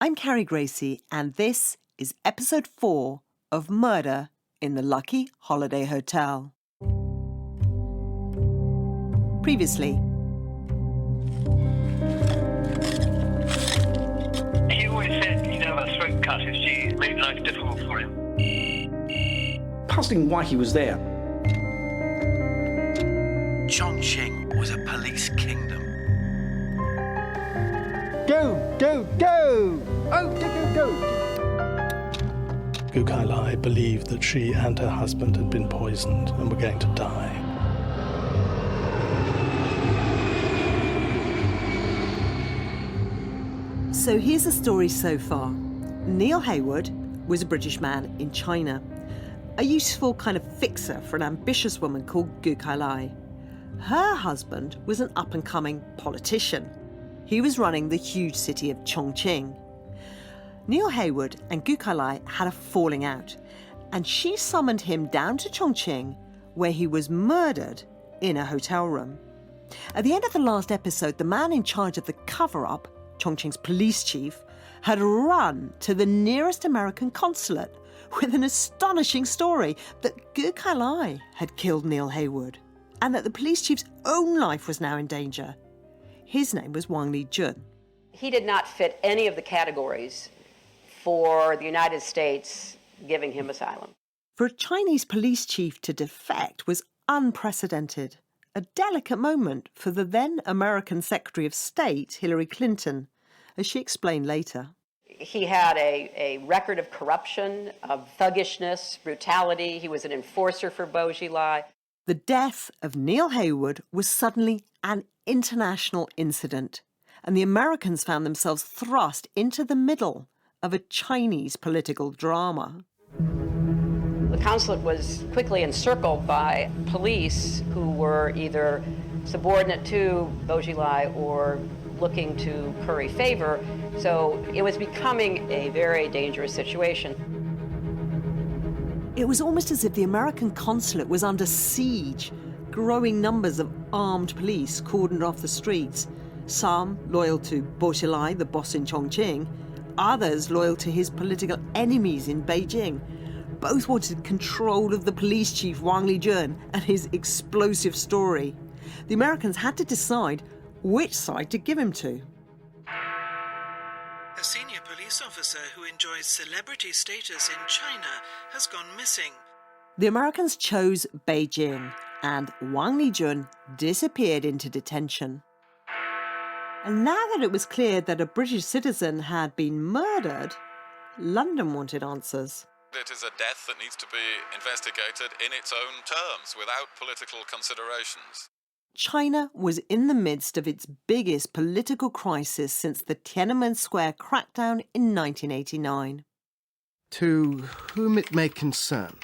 I'm Carrie Gracie, and this is episode 4 of Murder in the Lucky Holiday Hotel. Previously. He always said he'd have a throat cut if she made life difficult for him. Puzzling why he was there. Chongqing was a police kingdom. Go! Oh, go! Gu Kailai believed that she and her husband had been poisoned and were going to die. So here's the story so far. Neil Heywood was a British man in China, a useful kind of fixer for an ambitious woman called Gu Kailai. Her husband was an up-and-coming politician. He was running the huge city of Chongqing. Neil Heywood and Gu Kailai had a falling out, and she summoned him down to Chongqing, where he was murdered in a hotel room. At the end of the last episode, the man in charge of the cover-up, Chongqing's police chief, had run to the nearest American consulate with an astonishing story that Gu Kailai had killed Neil Heywood and that the police chief's own life was now in danger. His name was Wang Lijun. He did not fit any of the categories for the United States giving him asylum. For a Chinese police chief to defect was unprecedented, a delicate moment for the then American Secretary of State, Hillary Clinton, as she explained later. He had a record of corruption, of thuggishness, brutality. He was an enforcer for薄熙来. The death of Neil Heywood was suddenly an international incident, and the Americans found themselves thrust into the middle of a Chinese political drama. The consulate was quickly encircled by police who were either subordinate to薄熙来or looking to curry favor, so it was becoming a very dangerous situation. It was almost as if the American consulate was under siege. Growing numbers of armed police cordoned off the streets, some loyal to薄熙来, the boss in Chongqing, others loyal to his political enemies in Beijing. Both wanted control of the police chief Wang Lijun and his explosive story. The Americans had to decide which side to give him to. A senior police officer who enjoys celebrity status in China has gone missing. The Americans chose Beijing, and Wang Lijun disappeared into detention. And now that it was clear that a British citizen had been murdered, London wanted answers. It is a death that needs to be investigated in its own terms, without political considerations. China was in the midst of its biggest political crisis since the Tiananmen Square crackdown in 1989. To whom it may concern.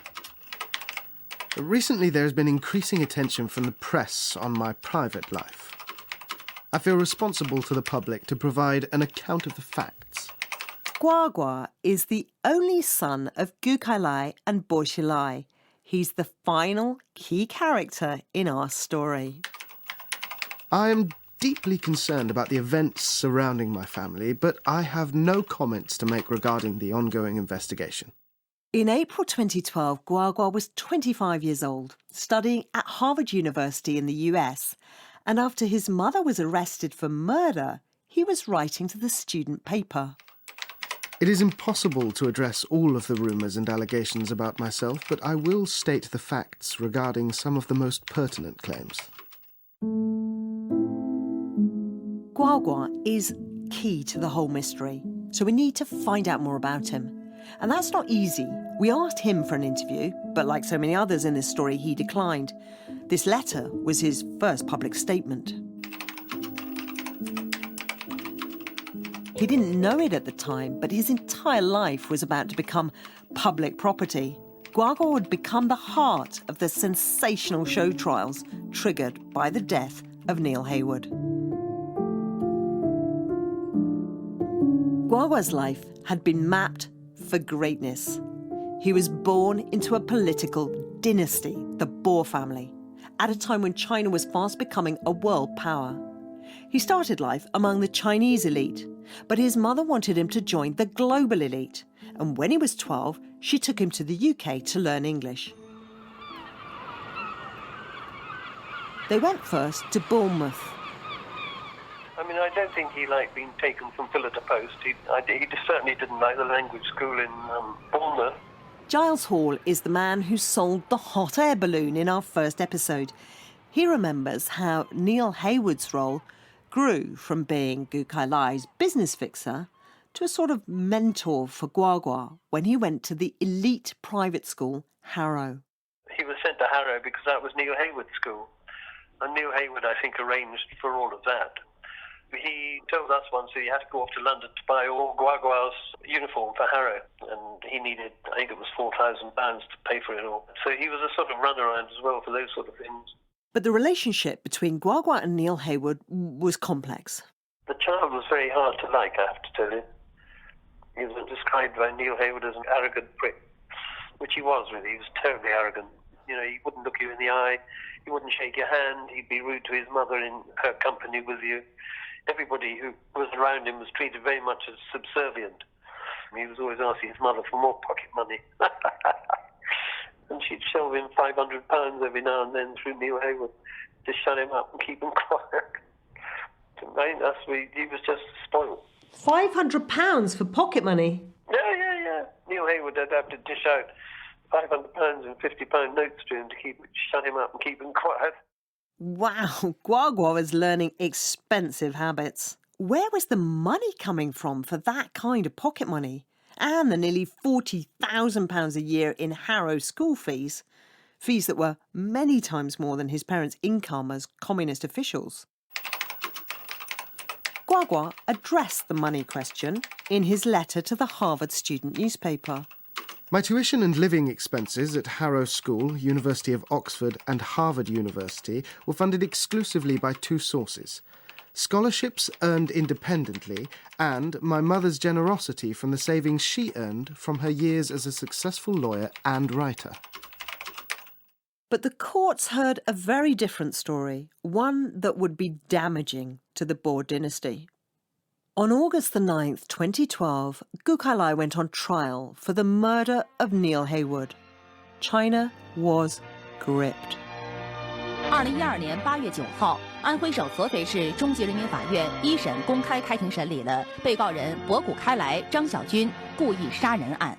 Recently there has been increasing attention from the press on my private life. I feel responsible to the public to provide an account of the facts. Guagua is the only son of Gu Kailai and薄熙来. He's the final key character in our story. I am deeply concerned about the events surrounding my family, but I have no comments to make regarding the ongoing investigation. In April 2012, Guagua was 25 years old, studying at Harvard University in the US. And after his mother was arrested for murder, he was writing to the student paper. It is impossible to address all of the rumours and allegations about myself, but I will state the facts regarding some of the most pertinent claims. Guagua is key to the whole mystery, so we need to find out more about him. And that's not easy. We asked him for an interview, but like so many others in this story, he declined. This letter was his first public statement. He didn't know it at the time, but his entire life was about to become public property. Guagua would become the heart of the sensational show trials triggered by the death of Neil Heywood. Guagua's life had been mapped for greatness. He was born into a political dynasty, the Bo family, at a time when China was fast becoming a world power. He started life among the Chinese elite, But his mother wanted him to join the global elite, and when he was 12, she took him to the UK to learn English. They went first to Bournemouth. I mean, I don't think he liked being taken from pillar to post. He certainly didn't like the language school in Bournemouth. Giles Hall is the man who sold the hot air balloon in our first episode. He remembers how Neil Heywood's role grew from being Gu Kailai's business fixer to a sort of mentor for Guagua when he went to the elite private school, Harrow. He was sent to Harrow because that was Neil Heywood's school. And Neil Heywood, I think, arranged for all of that. He told us once that he had to go off to London to buy all Guagua's uniform for Harrow, and he needed, I think it was £4,000 to pay for it all. So he was a sort of runaround as well for those sort of things. But the relationship between Guagua and Neil Heywood was complex. The child was very hard to like, I have to tell you. He was described by Neil Heywood as an arrogant prick, which he was really. He was terribly arrogant. You know, he wouldn't look you in the eye, he wouldn't shake your hand, he'd be rude to his mother in her company with you. Everybody who was around him was treated very much as subservient. He was always asking his mother for more pocket money. And she'd shove him £500 every now and then through Neil Heywood to shut him up and keep him quiet. He was just spoiled. £500 for pocket money? Yeah. Neil Heywood had to dish out £500 and £50 notes to him to shut him up and keep him quiet. Wow, Guagua was learning expensive habits. Where was the money coming from for that kind of pocket money? And the nearly £40,000 a year in Harrow school fees that were many times more than his parents' income as communist officials. Guagua addressed the money question in his letter to the Harvard student newspaper. My tuition and living expenses at Harrow School, University of Oxford and Harvard University were funded exclusively by two sources: scholarships earned independently and my mother's generosity from the savings she earned from her years as a successful lawyer and writer. But the courts heard a very different story, one that would be damaging to the Boer dynasty. On August the 9th, 2012, Gu Kailai went on trial for the murder of Neil Heywood. China was gripped. 2012年8月9号，安徽省合肥市中级人民法院一审公开开庭审理了被告人博古开来、张小军故意杀人案。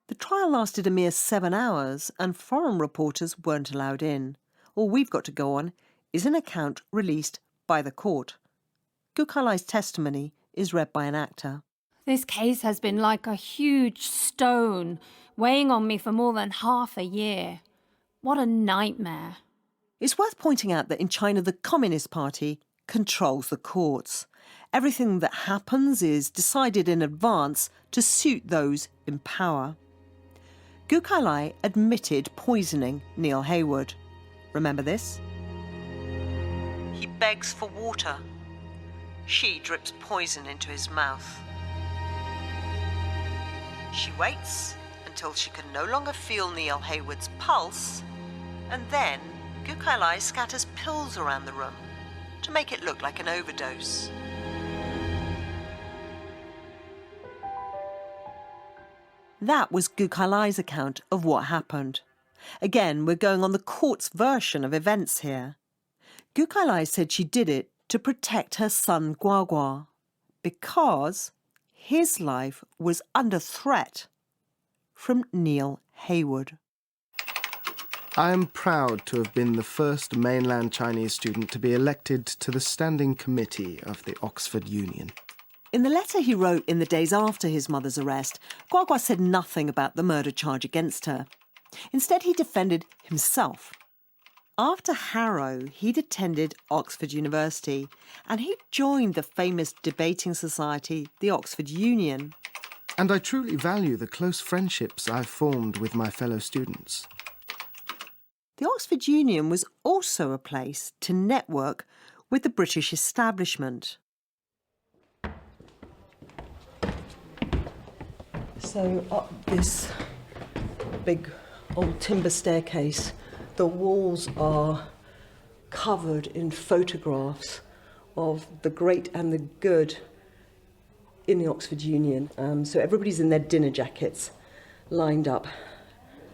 The trial lasted a mere 7 hours and foreign reporters weren't allowed in. All we've got to go on is an account released by the court. Gu Kailai's testimony is read by an actor. This case has been like a huge stone weighing on me for more than half a year. What a nightmare. It's worth pointing out that in China, the Communist Party controls the courts. Everything that happens is decided in advance to suit those in power. Gu Kailai admitted poisoning Neil Heywood. Remember this? He begs for water. She drips poison into his mouth. She waits until she can no longer feel Neil Heywood's pulse, and then Gu Kailai scatters pills around the room to make it look like an overdose. That was Gu Kailai's account of what happened. Again, we're going on the court's version of events here. Gu Kailai said she did it to protect her son Guagua, because his life was under threat from Neil Heywood. I am proud to have been the first mainland Chinese student to be elected to the Standing Committee of the Oxford Union. In the letter he wrote in the days after his mother's arrest, Guagua said nothing about the murder charge against her. Instead, he defended himself. After Harrow, he'd attended Oxford University and he'd joined the famous debating society, the Oxford Union. And I truly value the close friendships I've formed with my fellow students. The Oxford Union was also a place to network with the British establishment. So up this big old timber staircase, the walls are covered in photographs of the great and the good in the Oxford Union. So everybody's in their dinner jackets, lined up,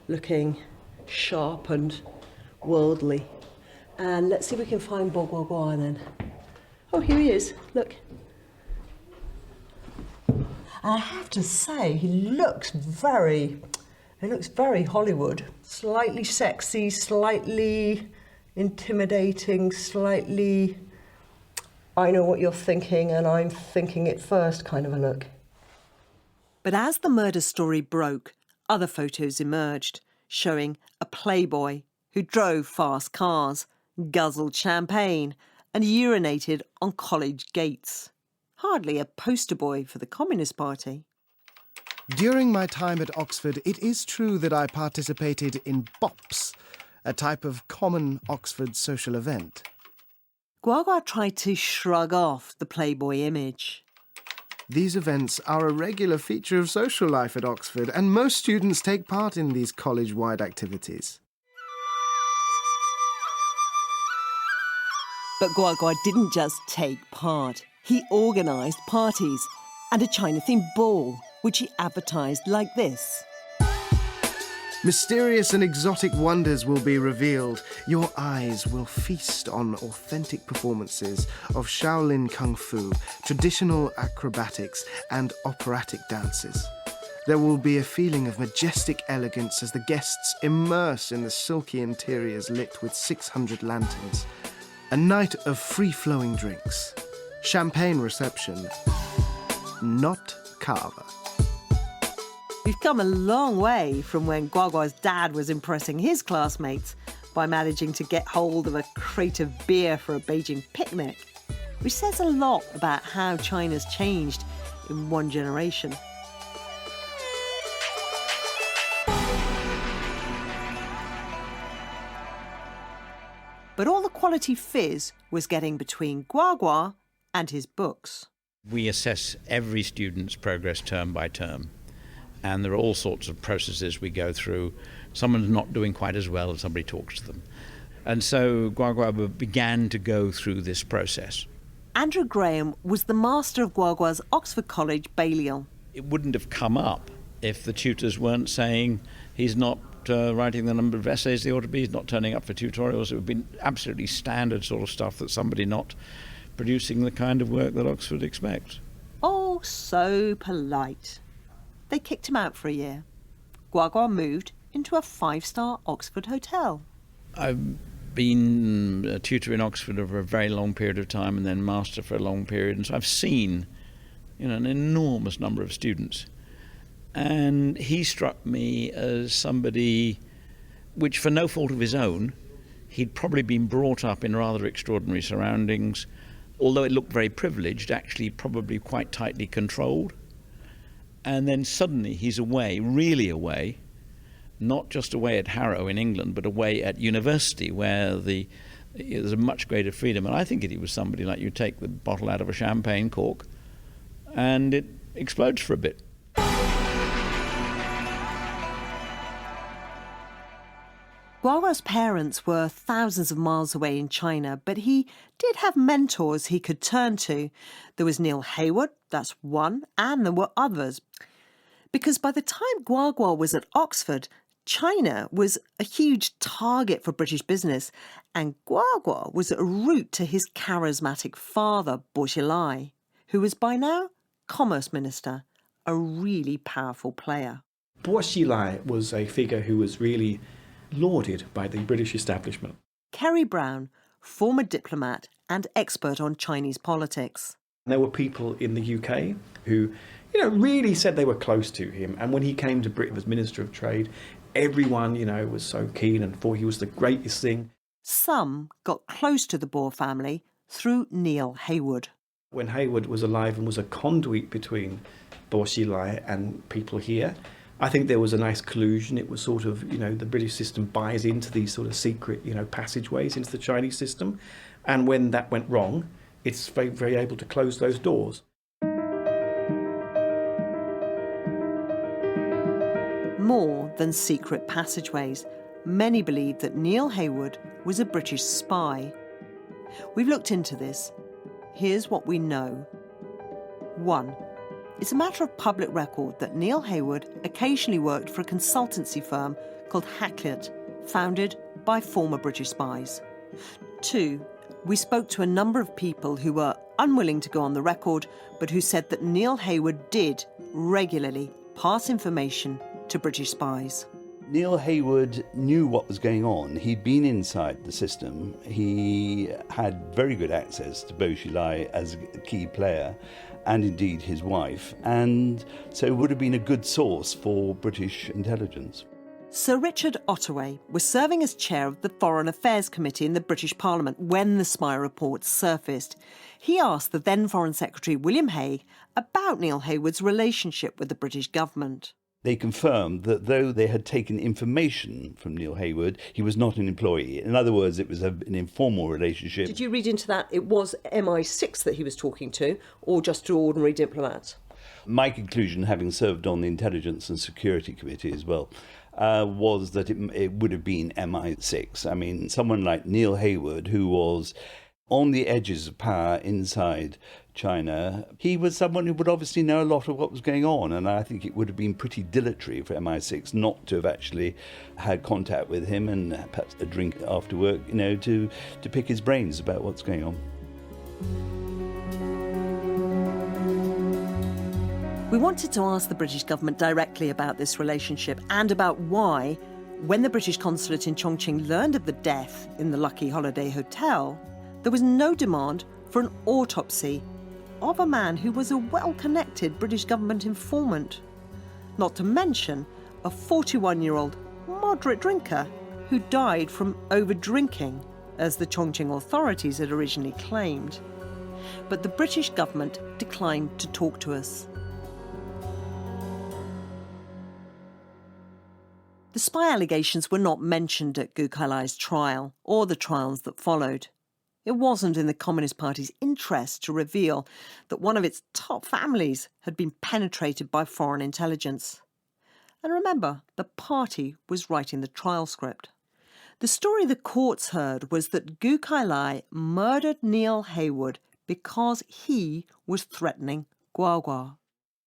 looking sharp and worldly. And let's see if we can find Guo then. Oh, here he is. Look. I have to say, he looks very Hollywood. Slightly sexy, slightly intimidating, slightly, I know what you're thinking and I'm thinking it first kind of a look. But as the murder story broke, other photos emerged, showing a playboy who drove fast cars, guzzled champagne and urinated on college gates. Hardly a poster boy for the Communist Party. During my time at Oxford, it is true that I participated in bops, a type of common Oxford social event. Guo tried to shrug off the playboy image. These events are a regular feature of social life at Oxford, and most students take part in these college-wide activities. But Guo didn't just take part. He organised parties and a China-themed ball, which he advertised like this. Mysterious and exotic wonders will be revealed. Your eyes will feast on authentic performances of Shaolin Kung Fu, traditional acrobatics and operatic dances. There will be a feeling of majestic elegance as the guests immerse in the silky interiors lit with 600 lanterns. A night of free-flowing drinks. Champagne reception. Not kava. We've come a long way from when Guo's dad was impressing his classmates by managing to get hold of a crate of beer for a Beijing picnic, which says a lot about how China's changed in one generation. But all the quality fizz was getting between Guo and his books. We assess every student's progress term by term. And there are all sorts of processes we go through. Someone's not doing quite as well, and somebody talks to them. And so Guo began to go through this process. Andrew Graham was the master of Guo's Oxford College Balliol. It wouldn't have come up if the tutors weren't saying he's not writing the number of essays they ought to be, he's not turning up for tutorials. It would be absolutely standard sort of stuff that somebody not producing the kind of work that Oxford expects. Oh, so polite. They kicked him out for a year. Guo moved into a 5-star Oxford hotel. I've been a tutor in Oxford over a very long period of time and then master for a long period, and so I've seen, an enormous number of students. And he struck me as somebody which, for no fault of his own, he'd probably been brought up in rather extraordinary surroundings, although it looked very privileged, actually probably quite tightly controlled. And then suddenly he's away, really away, not just away at Harrow in England, but away at university where there's a much greater freedom. And I think he was somebody like you take the bottle out of a champagne cork and it explodes for a bit. Guo's parents were thousands of miles away in China, but he did have mentors he could turn to. There was Neil Heywood, that's one, and there were others. Because by the time Guo was at Oxford, China was a huge target for British business, and Guo was a route to his charismatic father, Bo Xilai, who was by now Commerce Minister, a really powerful player. Bo Xilai was a figure who was really lauded by the British establishment. Kerry Brown, former diplomat and expert on Chinese politics. There were people in the UK who, really said they were close to him. And when he came to Britain as Minister of Trade, everyone, was so keen and thought he was the greatest thing. Some got close to the Boer family through Neil Heywood. When Heywood was alive and was a conduit between Bo Xilai and people here, I think there was a nice collusion. It was sort of, the British system buys into these sort of secret, passageways into the Chinese system. And when that went wrong, it's very, very able to close those doors. More than secret passageways, many believe that Neil Heywood was a British spy. We've looked into this. Here's what we know. 1. It's a matter of public record that Neil Heywood occasionally worked for a consultancy firm called Heywood, founded by former British spies. 2, we spoke to a number of people who were unwilling to go on the record, but who said that Neil Heywood did regularly pass information to British spies. Neil Heywood knew what was going on. He'd been inside the system. He had very good access to薄熙来as a key player, and indeed his wife, and so would have been a good source for British intelligence. Sir Richard Ottaway was serving as chair of the Foreign Affairs Committee in the British Parliament when the spy reports surfaced. He asked the then Foreign Secretary William Hague about Neil Heywood's relationship with the British government. They confirmed that though they had taken information from Neil Heywood, he was not an employee. In other words, it was an informal relationship. Did you read into that it was MI6 that he was talking to, or just to ordinary diplomats? My conclusion, having served on the Intelligence and Security Committee as well, was that it would have been MI6. I mean, someone like Neil Heywood, who was on the edges of power inside China, he was someone who would obviously know a lot of what was going on, and I think it would have been pretty dilatory for MI6 not to have actually had contact with him and perhaps a drink after work, you know, to pick his brains about what's going on. We wanted to ask the British government directly about this relationship and about why, when the British consulate in Chongqing learned of the death in the Lucky Holiday Hotel, there was no demand for an autopsy of a man who was a well-connected British government informant. Not to mention a 41-year-old moderate drinker who died from over-drinking, as the Chongqing authorities had originally claimed. But the British government declined to talk to us. The spy allegations were not mentioned at Gui Kailai's trial or the trials that followed. It wasn't in the Communist Party's interest to reveal that one of its top families had been penetrated by foreign intelligence. And remember, the party was writing the trial script. The story the courts heard was that Gui Kailai murdered Neil Heywood because he was threatening Guagua.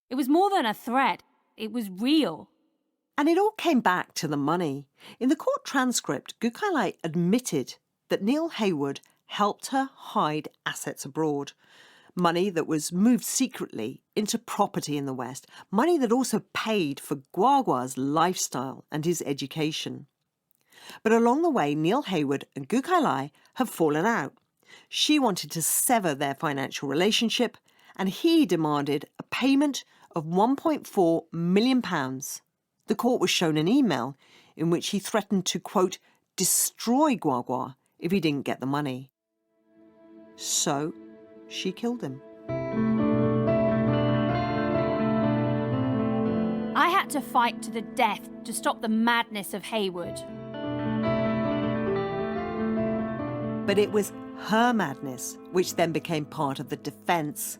It was more than a threat. It was real. And it all came back to the money. In the court transcript, Gui Kailai admitted that Neil Heywood helped her hide assets abroad. Money that was moved secretly into property in the West. Money that also paid for Guagua's lifestyle and his education. But along the way, Neil Heywood and Gui Kailai have fallen out. She wanted to sever their financial relationship, and he demanded a payment of £1.4 million. The court was shown an email in which he threatened to, quote, destroy Guagua if he didn't get the money. So she killed him. I had to fight to the death to stop the madness of Heywood. But it was her madness which then became part of the defence.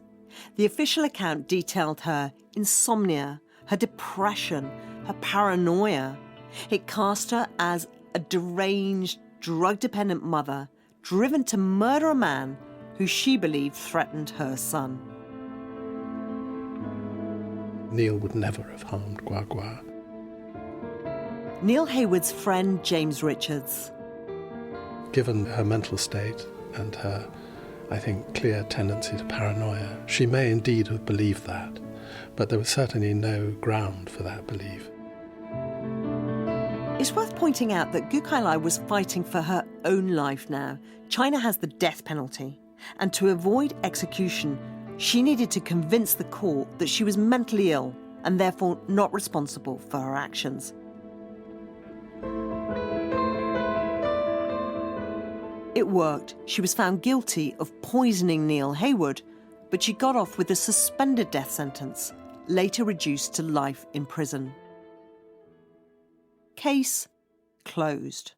The official account detailed her insomnia, her depression, her paranoia. It cast her as a deranged, drug-dependent mother driven to murder a man who she believed threatened her son. Neil would never have harmed Guagua. Neil Heywood's friend James Richards. Given her mental state and her, I think, clear tendency to paranoia, she may indeed have believed that, but there was certainly no ground for that belief. It's worth pointing out that Gui Kailai was fighting for her own life now. China has the death penalty, and to avoid execution, she needed to convince the court that she was mentally ill and therefore not responsible for her actions. It worked. She was found guilty of poisoning Neil Heywood, but she got off with a suspended death sentence, later reduced to life in prison. Case closed.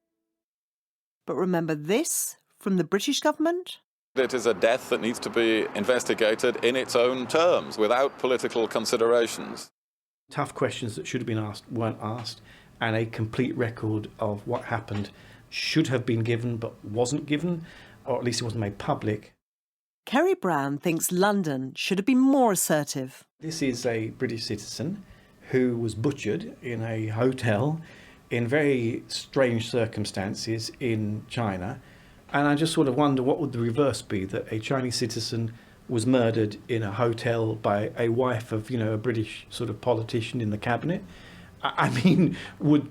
But remember this from the British government? It is a death that needs to be investigated in its own terms, without political considerations. Tough questions that should have been asked weren't asked, and a complete record of what happened should have been given but wasn't given, or at least it wasn't made public. Kerry Brown thinks London should have been more assertive. This is a British citizen who was butchered in a hotel in very strange circumstances in China. And I just sort of wonder what would the reverse be, that a Chinese citizen was murdered in a hotel by a wife of, a British sort of politician in the cabinet. I mean, would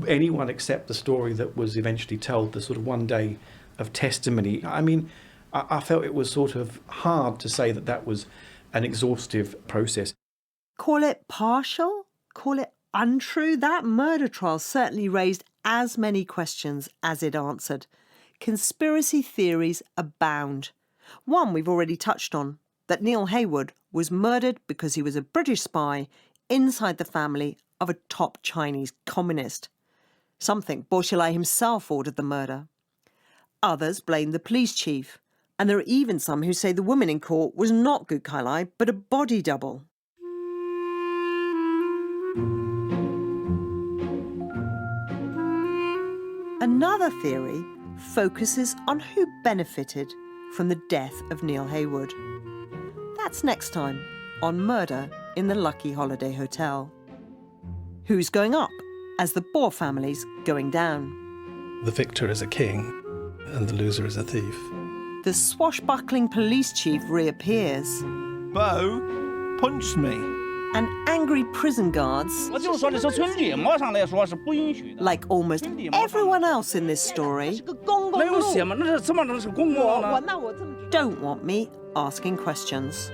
anyone accept the story that was eventually told, the sort of one day of testimony? I mean, I felt it was sort of hard to say that that was an exhaustive process. Call it partial? Call it untrue? That murder trial certainly raised as many questions as it answered. Conspiracy theories abound. One we've already touched on, that Neil Heywood was murdered because he was a British spy inside the family of a top Chinese communist. Some think Bo Xilai himself ordered the murder. Others blame the police chief, and there are even some who say the woman in court was not Gu Kailai, but a body double. Another theory focuses on who benefited from the death of Neil Heywood. That's next time on Murder in the Lucky Holiday Hotel. Who's going up as the Boer family's going down? The victor is a king and the loser is a thief. The swashbuckling police chief reappears. Bo punched me. And angry prison guards, like almost everyone else in this story, don't want me asking questions.